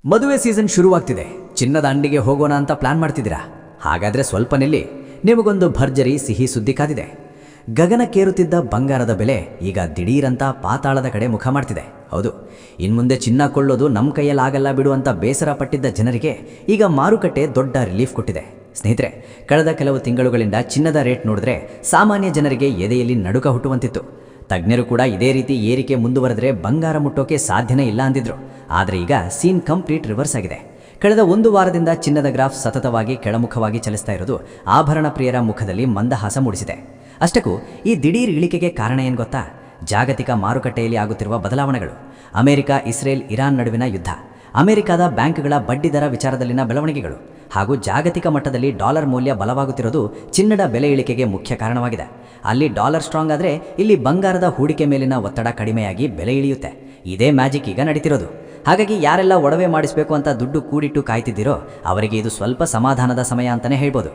ಮದುವೆ ಸೀಸನ್ ಶುರುವಾಗ್ತಿದೆ. ಚಿನ್ನದ ಅಂಗಡಿಗೆ ಹೋಗೋಣ ಅಂತ ಪ್ಲಾನ್ ಮಾಡ್ತಿದ್ದೀರಾ? ಹಾಗಾದ್ರೆ ಸ್ವಲ್ಪ ನಿಲ್ಲಿ, ನಿಮಗೊಂದು ಭರ್ಜರಿ ಸಿಹಿ ಸುದ್ದಿ ಕಾದಿದೆ. ಗಗನಕ್ಕೇರುತ್ತಿದ್ದ ಬಂಗಾರದ ಬೆಲೆ ಈಗ ದಿಢೀರಂತ ಪಾತಾಳದ ಕಡೆ ಮುಖ ಮಾಡ್ತಿದೆ. ಹೌದು, ಇನ್ಮುಂದೆ ಚಿನ್ನ ಕೊಳ್ಳೋದು ನಮ್ಮ ಕೈಯಲ್ಲಾಗಲ್ಲ ಬಿಡು ಅಂತ ಬೇಸರ ಪಟ್ಟಿದ್ದ ಜನರಿಗೆ ಈಗ ಮಾರುಕಟ್ಟೆ ದೊಡ್ಡ ರಿಲೀಫ್ ಕೊಟ್ಟಿದೆ. ಸ್ನೇಹಿತರೆ, ಕಳೆದ ಕೆಲವು ತಿಂಗಳುಗಳಿಂದ ಚಿನ್ನದ ರೇಟ್ ನೋಡಿದ್ರೆ ಸಾಮಾನ್ಯ ಜನರಿಗೆ ಎದೆಯಲ್ಲಿ ನಡುಕ ಹುಟ್ಟುವಂತಿತ್ತು. ತಜ್ಞರು ಕೂಡ ಇದೇ ರೀತಿ ಏರಿಕೆ ಮುಂದುವರೆದ್ರೆ ಬಂಗಾರ ಮುಟ್ಟೋಕೆ ಸಾಧ್ಯನೇ ಇಲ್ಲ ಅಂದಿದ್ರು. ಆದರೆ ಈಗ ಸೀನ್ ಕಂಪ್ಲೀಟ್ ರಿವರ್ಸ್ ಆಗಿದೆ. ಕಳೆದ ಒಂದು ವಾರದಿಂದ ಚಿನ್ನದ ಗ್ರಾಫ್ ಸತತವಾಗಿ ಕೆಳಮುಖವಾಗಿ ಚಲಿಸ್ತಾ ಇರೋದು ಆಭರಣ ಪ್ರಿಯರ ಮುಖದಲ್ಲಿ ಮಂದಹಾಸ ಮೂಡಿಸಿದೆ. ಅಷ್ಟಕ್ಕೂ ಈ ದಿಢೀರ್ ಇಳಿಕೆಗೆ ಕಾರಣ ಏನು ಗೊತ್ತಾ? ಜಾಗತಿಕ ಮಾರುಕಟ್ಟೆಯಲ್ಲಿ ಆಗುತ್ತಿರುವ ಬದಲಾವಣೆಗಳು. ಅಮೆರಿಕ, ಇಸ್ರೇಲ್, ಇರಾನ್ ನಡುವಿನ ಯುದ್ಧ, ಅಮೆರಿಕದ ಬ್ಯಾಂಕ್ಗಳ ಬಡ್ಡಿ ದರ ವಿಚಾರದಲ್ಲಿನ ಬೆಳವಣಿಗೆಗಳು ಹಾಗೂ ಜಾಗತಿಕ ಮಟ್ಟದಲ್ಲಿ ಡಾಲರ್ ಮೌಲ್ಯ ಬಲವಾಗುತ್ತಿರೋದು ಚಿನ್ನದ ಬೆಲೆ ಇಳಿಕೆಗೆ ಮುಖ್ಯ ಕಾರಣವಾಗಿದೆ. ಅಲ್ಲಿ ಡಾಲರ್ ಸ್ಟ್ರಾಂಗ್ ಆದರೆ ಇಲ್ಲಿ ಬಂಗಾರದ ಹೂಡಿಕೆ ಮೇಲಿನ ಒತ್ತಡ ಕಡಿಮೆಯಾಗಿ ಬೆಲೆ ಇಳಿಯುತ್ತೆ. ಇದೇ ಮ್ಯಾಜಿಕ್ ಈಗ ನಡೀತಿರೋದು. ಹಾಗಾಗಿ ಯಾರೆಲ್ಲ ಒಡವೆ ಮಾಡಿಸಬೇಕು ಅಂತ ದುಡ್ಡು ಕೂಡಿಟ್ಟು ಕಾಯ್ತಿದ್ದೀರೋ ಅವರಿಗೆ ಇದು ಸ್ವಲ್ಪ ಸಮಾಧಾನದ ಸಮಯ ಅಂತಲೇ ಹೇಳ್ಬೋದು.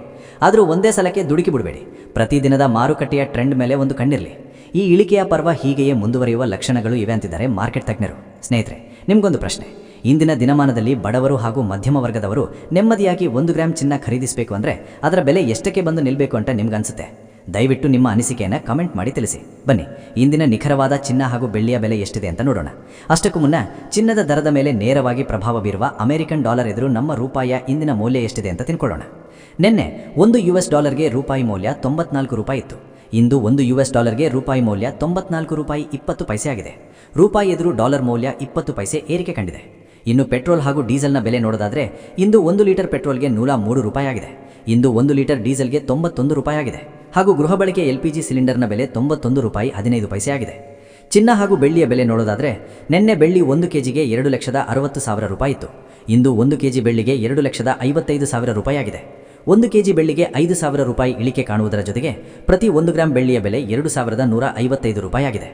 ಆದರೂ ಒಂದೇ ಸಲಕ್ಕೆ ದುಡುಕಿ ಬಿಡಬೇಡಿ. ಪ್ರತಿದಿನದ ಮಾರುಕಟ್ಟೆಯ ಟ್ರೆಂಡ್ ಮೇಲೆ ಒಂದು ಕಣ್ಣಿರಲಿ. ಈ ಇಳಿಕೆಯ ಪರ್ವ ಹೀಗೆಯೇ ಮುಂದುವರಿಯುವ ಲಕ್ಷಣಗಳು ಇವೆ ಅಂತಿದ್ದಾರೆ ಮಾರ್ಕೆಟ್ ತಜ್ಞರು. ಸ್ನೇಹಿತರೆ, ನಿಮಗೊಂದು ಪ್ರಶ್ನೆ. ಇಂದಿನ ದಿನಮಾನದಲ್ಲಿ ಬಡವರು ಹಾಗೂ ಮಧ್ಯಮ ವರ್ಗದವರು ನೆಮ್ಮದಿಯಾಗಿ 1 ಗ್ರಾಮ್ ಚಿನ್ನ ಖರೀದಿಸಬೇಕು ಅಂದರೆ ಅದರ ಬೆಲೆ ಎಷ್ಟಕ್ಕೆ ಬಂದು ನಿಲ್ಲಬೇಕು ಅಂತ ನಿಮ್ಗನ್ಸುತ್ತೆ? ದಯವಿಟ್ಟು ನಿಮ್ಮ ಅನಿಸಿಕೆಯನ್ನು ಕಮೆಂಟ್ ಮಾಡಿ ತಿಳಿಸಿ. ಬನ್ನಿ, ಇಂದಿನ ನಿಖರವಾದ ಚಿನ್ನ ಹಾಗೂ ಬೆಳ್ಳಿಯ ಬೆಲೆ ಎಷ್ಟಿದೆ ಅಂತ ನೋಡೋಣ. ಅಷ್ಟಕ್ಕೂ ಮುನ್ನ ಚಿನ್ನದ ದರದ ಮೇಲೆ ನೇರವಾಗಿ ಪ್ರಭಾವ ಬೀರುವ ಅಮೆರಿಕನ್ ಡಾಲರ್ ಎದುರು ನಮ್ಮ ರೂಪಾಯಿಯ ಇಂದಿನ ಮೌಲ್ಯ ಎಷ್ಟಿದೆ ಅಂತ ತಿಳ್ಕೊಳ್ಳೋಣ. ನಿನ್ನೆ $1 ರೂಪಾಯಿ ಮೌಲ್ಯ 94 ರೂಪಾಯಿ ಇತ್ತು. ಇಂದು $1 ರೂಪಾಯಿ ಮೌಲ್ಯ 94 ರೂಪಾಯಿ 20 ಪೈಸೆ ಆಗಿದೆ. ರೂಪಾಯಿ ಎದುರು ಡಾಲರ್ ಮೌಲ್ಯ 20 ಪೈಸೆ ಏರಿಕೆ ಕಂಡಿದೆ. ಇನ್ನು ಪೆಟ್ರೋಲ್ ಹಾಗೂ ಡೀಸೆಲ್ನ ಬೆಲೆ ನೋಡೋದಾದರೆ ಇಂದು 1 ಲೀಟರ್ ಪೆಟ್ರೋಲ್ಗೆ 103 ರೂಪಾಯಿ ಆಗಿದೆ. ಇಂದು 1 ಲೀಟರ್ ಡೀಸೆಲ್ಗೆ 91 ರೂಪಾಯಿ ಆಗಿದೆ. ಹಾಗೂ ಗೃಹ ಬಳಕೆ LPG ಸಿಲಿಂಡರ್ನ ಬೆಲೆ 91 ರೂಪಾಯಿ 15 ಪೈಸೆ ಆಗಿದೆ. ಚಿನ್ನ ಹಾಗೂ ಬೆಳ್ಳಿಯ ಬೆಲೆ ನೋಡೋದಾದರೆ ನಿನ್ನೆ ಬೆಳ್ಳಿ 1 ಕೆಜಿಗೆ 2,60,000 ರೂಪಾಯಿ ಇತ್ತು. ಇಂದು 1 ಕೆಜಿ ಬೆಳ್ಳಿಗೆ 2,55,000 ರೂಪಾಯಿ ಆಗಿದೆ. 1 ಕೆಜಿ ಬೆಳ್ಳಿಗೆ 5,000 ರೂಪಾಯಿ ಇಳಿಕೆ ಕಾಣುವುದರ ಜೊತೆಗೆ ಪ್ರತಿ 1 ಗ್ರಾಂ ಬೆಳ್ಳಿಯ ಬೆಲೆ 2,155 ರೂಪಾಯಿ ಆಗಿದೆ.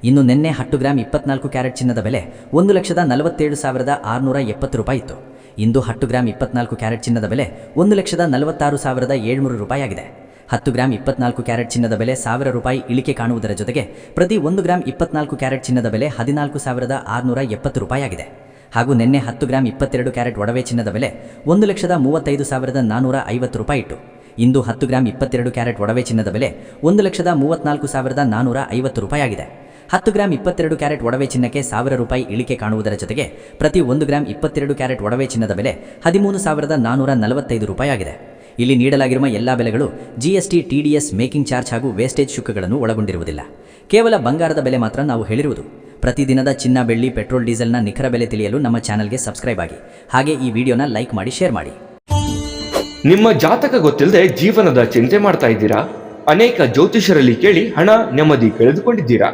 ಇನ್ನು ನಿನ್ನೆ 10 ಗ್ರಾಂ 24 ಕ್ಯಾರೆಟ್ ಚಿನ್ನದ ಬೆಲೆ 1,47,670 ರೂಪಾಯಿ ಇತ್ತು. ಇಂದು 10 ಗ್ರಾಂ 24 ಕ್ಯಾರೆಟ್ ಚಿನ್ನದ ಬೆಲೆ 1,46,700 ರೂಪಾಯಿ ಆಗಿದೆ. 10 ಗ್ರಾಂ 24 ಕ್ಯಾರೆಟ್ ಚಿನ್ನದ ಬೆಲೆ 1,000 ರೂಪಾಯಿ ಇಳಿಕೆ ಕಾಣುವುದರ ಜೊತೆಗೆ ಪ್ರತಿ 1 ಗ್ರಾಂ 24 ಕ್ಯಾರೆಟ್ ಚಿನ್ನದ ಬೆಲೆ 14,670 ರೂಪಾಯಿ ಆಗಿದೆ. ಹಾಗೂ ನಿನ್ನೆ 10 ಗ್ರಾಂ 22 ಕ್ಯಾರೆಟ್ ಒಡವೆ ಚಿನ್ನದ ಬೆಲೆ 1,35,450 ರೂಪಾಯಿ ಇತ್ತು. ಇಂದು 10 ಗ್ರಾಂ 22 ಕ್ಯಾರೆಟ್ ಒಡವೆ ಚಿನ್ನದ ಬೆಲೆ 1,34,450 ರೂಪಾಯಿ ಆಗಿದೆ. 10 ಗ್ರಾಂ 22 ಕ್ಯಾರೆಟ್ ಒಡವೆ ಚಿನ್ನಕ್ಕೆ 1,000 ರೂಪಾಯಿ ಇಳಿಕೆ ಕಾಣುವುದರ ಜೊತೆಗೆ ಪ್ರತಿ 1 ಗ್ರಾಂ 22 ಕ್ಯಾರೆಟ್ ಒಡವೆ ಚಿನ್ನದ ಬೆಲೆ 13,445 ರೂಪಾಯಿ ಆಗಿದೆ. ಇಲ್ಲಿ ನೀಡಲಾಗಿರುವ ಎಲ್ಲಾ ಬೆಲೆಗಳು GST, TDS, ಮೇಕಿಂಗ್ ಚಾರ್ಜ್ ಹಾಗೂ ವೇಸ್ಟೇಜ್ ಶುಲ್ಕಗಳನ್ನು ಒಳಗೊಂಡಿರುವುದಿಲ್ಲ. ಕೇವಲ ಬಂಗಾರದ ಬೆಲೆ ಮಾತ್ರ ನಾವು ಹೇಳಿರುವುದು. ಪ್ರತಿದಿನದ ಚಿನ್ನ, ಬೆಳ್ಳಿ, ಪೆಟ್ರೋಲ್, ಡೀಸೆಲ್ನ ನಿಖರ ಬೆಲೆ ತಿಳಿಯಲು ನಮ್ಮ ಚಾನಲ್ಗೆ ಸಬ್ಸ್ಕ್ರೈಬ್ ಆಗಿ. ಹಾಗೆ ಈ ವಿಡಿಯೋನ ಲೈಕ್ ಮಾಡಿ, ಶೇರ್ ಮಾಡಿ. ನಿಮ್ಮ ಜಾತಕ ಗೊತ್ತಿಲ್ಲದೆ ಜೀವನದ ಚಿಂತೆ ಮಾಡ್ತಾ ಇದ್ದೀರಾ? ಅನೇಕ ಜ್ಯೋತಿಷರಲ್ಲಿ ಕೇಳಿ ಹಣ, ನೆಮ್ಮದಿ ಕಳೆದುಕೊಂಡಿದ್ದೀರಾ?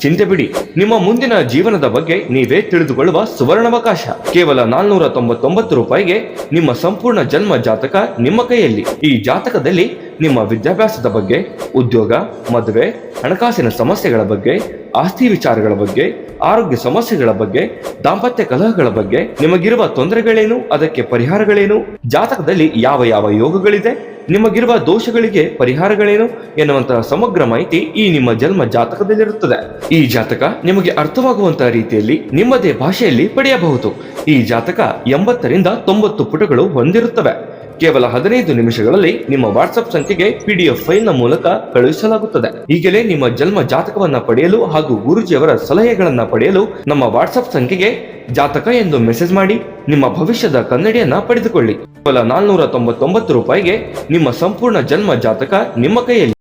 ಚಿಂತೆ ಬಿಡಿ, ನಿಮ್ಮ ಮುಂದಿನ ಜೀವನದ ಬಗ್ಗೆ ನೀವೇ ತಿಳಿದುಕೊಳ್ಳುವ ಸುವರ್ಣಾವಕಾಶ. ಕೇವಲ 499 ರೂಪಾಯಿಗೆ ನಿಮ್ಮ ಸಂಪೂರ್ಣ ಜನ್ಮ ಜಾತಕ ನಿಮ್ಮ ಕೈಯಲ್ಲಿ. ಈ ಜಾತಕದಲ್ಲಿ ನಿಮ್ಮ ವಿದ್ಯಾಭ್ಯಾಸದ ಬಗ್ಗೆ, ಉದ್ಯೋಗ, ಮದುವೆ, ಹಣಕಾಸಿನ ಸಮಸ್ಯೆಗಳ ಬಗ್ಗೆ, ಆಸ್ತಿ ವಿಚಾರಗಳ ಬಗ್ಗೆ, ಆರೋಗ್ಯ ಸಮಸ್ಯೆಗಳ ಬಗ್ಗೆ, ದಾಂಪತ್ಯ ಕಲಹಗಳ ಬಗ್ಗೆ, ನಿಮಗಿರುವ ತೊಂದರೆಗಳೇನು, ಅದಕ್ಕೆ ಪರಿಹಾರಗಳೇನು, ಜಾತಕದಲ್ಲಿ ಯಾವ ಯಾವ ಯೋಗಗಳಿದೆ, ನಿಮಗಿರುವ ದೋಷಗಳಿಗೆ ಪರಿಹಾರಗಳೇನು ಎನ್ನುವಂತಹ ಸಮಗ್ರ ಮಾಹಿತಿ ಈ ನಿಮ್ಮ ಜನ್ಮ ಜಾತಕದಲ್ಲಿರುತ್ತದೆ. ಈ ಜಾತಕ ನಿಮಗೆ ಅರ್ಥವಾಗುವಂತಹ ರೀತಿಯಲ್ಲಿ ನಿಮ್ಮದೇ ಭಾಷೆಯಲ್ಲಿ ಪಡೆಯಬಹುದು. ಈ ಜಾತಕ 80 ರಿಂದ 90 ಪುಟಗಳು ಹೊಂದಿರುತ್ತವೆ. ಕೇವಲ 15 ನಿಮಿಷಗಳಲ್ಲಿ ನಿಮ್ಮ ವಾಟ್ಸ್ಆಪ್ ಸಂಖ್ಯೆಗೆ PDF ಫೈಲ್ನ ಮೂಲಕ ಕಳುಹಿಸಲಾಗುತ್ತದೆ. ಈಗಲೇ ನಿಮ್ಮ ಜನ್ಮ ಜಾತಕವನ್ನ ಪಡೆಯಲು ಹಾಗೂ ಗುರುಜಿಯವರ ಸಲಹೆಗಳನ್ನ ಪಡೆಯಲು ನಮ್ಮ ವಾಟ್ಸ್ಆಪ್ ಸಂಖ್ಯೆಗೆ ಜಾತಕ ಎಂದು ಮೆಸೇಜ್ ಮಾಡಿ ನಿಮ್ಮ ಭವಿಷ್ಯದ ಕನ್ನಡಿಯನ್ನ ಪಡೆದುಕೊಳ್ಳಿ. ಕೇವಲ 499 ರೂಪಾಯಿಗೆ ನಿಮ್ಮ ಸಂಪೂರ್ಣ ಜನ್ಮ ಜಾತಕ ನಿಮ್ಮ ಕೈಯಲ್ಲಿ.